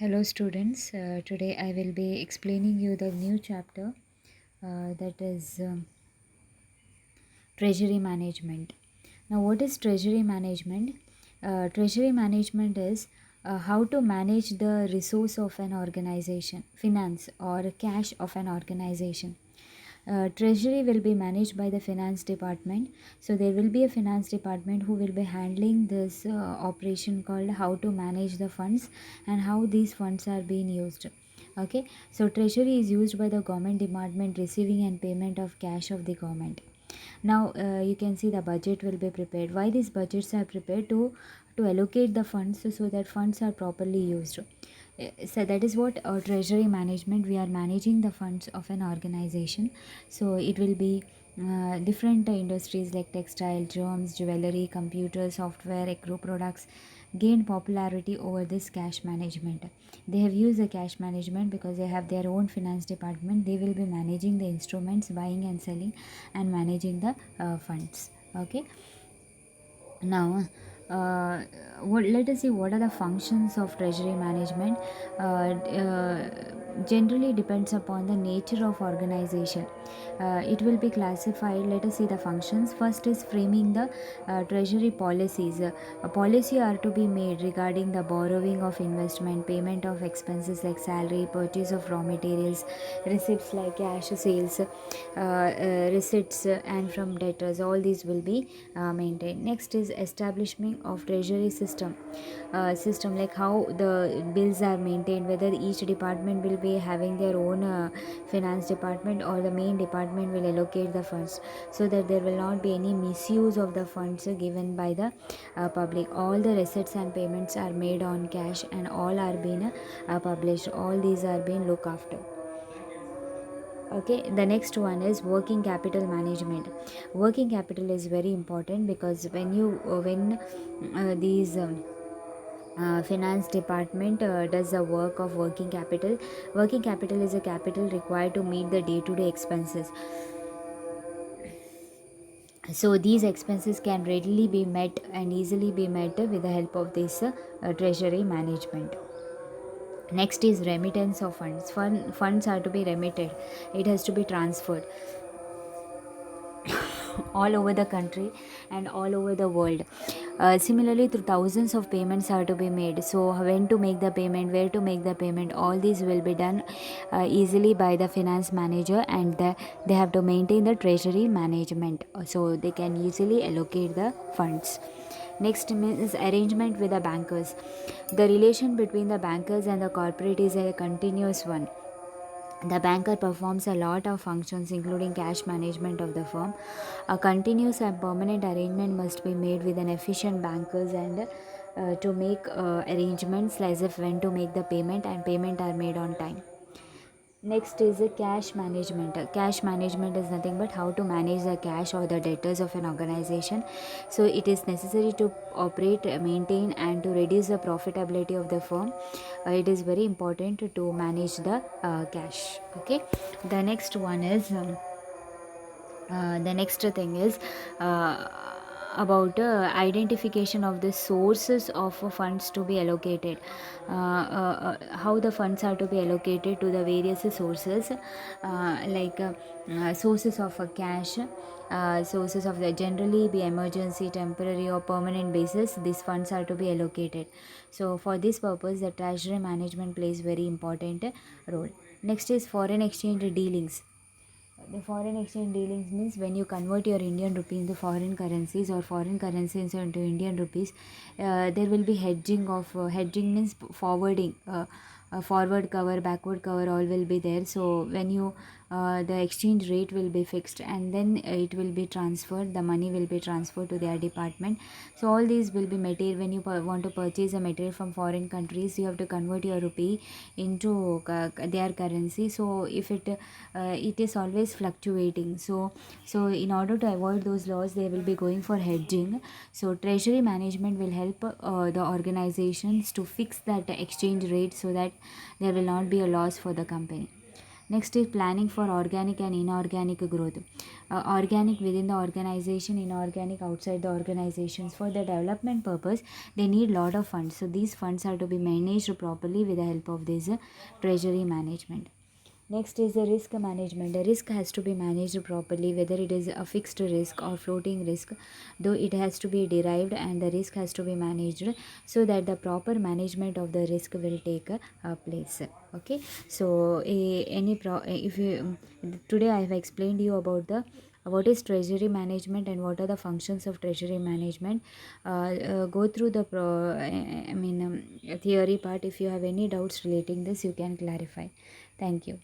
Hello students, today I will be explaining you the new chapter that is treasury management. Now what is treasury management? Treasury management is how to manage the resource of an organization, finance or cash of an organization. Treasury will be managed by the finance department, so there will be a finance department who will be handling this operation called how to manage the funds and how these funds are being used. Okay, so treasury is used by the government department receiving and payment of cash of the government. Now you can see the budget will be prepared. Why these budgets are prepared? To allocate the funds so that funds are properly used. So that is what treasury management, we are managing the funds of an organization. So it will be different industries like textile, germs, jewelry, computer, software, agro products gained popularity over this cash management. They have used the cash management because they have their own finance department. They will be managing the instruments, buying and selling, and managing the funds. Okay, now let us see what are the functions of treasury management. Generally depends upon the nature of organization. It will be classified. Let us see the functions. First is framing the treasury policies. A policy are to be made regarding the borrowing of investment, payment of expenses like salary, purchase of raw materials, receipts like cash sales, receipts and from debtors. All these will be maintained. Next is establishment of treasury system, like how the bills are maintained, whether each department will be having their own finance department or the main department will allocate the funds, so that there will not be any misuse of the funds given by the public. All the receipts and payments are made on cash and all are being published. All these are being looked after. Okay, the next one is working capital management. Working capital is very important because when these finance department does the work of working capital. Working capital is a capital required to meet the day-to-day expenses, so these expenses can readily be met and easily be met with the help of this treasury management. Next is remittance of funds. Funds are to be remitted, it has to be transferred all over the country and all over the world. Similarly, through thousands of payments are to be made. So, when to make the payment, where to make the payment, all these will be done easily by the finance manager, and they have to maintain the treasury management so they can easily allocate the funds. Next is arrangement with the bankers. The relation between the bankers and the corporate is a continuous one. The banker performs a lot of functions, including cash management of the firm. A continuous and permanent arrangement must be made with an efficient bankers and to make arrangements as if when to make the payment and payment are made on time. Next is a cash management. Cash management is nothing but how to manage the cash or the debtors of an organization. So it is necessary to operate, maintain, and to reduce the profitability of the firm. It is very important to manage the cash. Okay. The next one is the next thing is about identification of the sources of funds to be allocated. How the funds are to be allocated to the various sources, sources of cash, sources of the generally be emergency, temporary or permanent basis. These funds are to be allocated. So for this purpose the treasury management plays very important role. Next is foreign exchange dealings. The foreign exchange dealings means when you convert your Indian rupee into foreign currencies or foreign currencies into Indian rupees, there will be hedging of hedging means forwarding. Forward cover, backward cover, all will be there. So when you the exchange rate will be fixed and then it will be transferred, the money will be transferred to their department. So all these will be material. When you want to purchase a material from foreign countries, you have to convert your rupee into their currency. So if it is always fluctuating, so in order to avoid those loss, they will be going for hedging. So treasury management will help the organizations to fix that exchange rate so that there will not be a loss for the company. Next is planning for organic and inorganic growth. Organic within the organization, inorganic outside the organizations. For the development purpose, they need lot of funds. So these funds are to be managed properly with the help of this treasury management. Next is the risk management. The risk has to be managed properly, whether it is a fixed risk or floating risk, though it has to be derived and the risk has to be managed so that the proper management of the risk will take place. Okay, so if you today I have explained you about the what is treasury management and what are the functions of treasury management. Go through the theory part. If you have any doubts relating this, you can clarify. Thank you.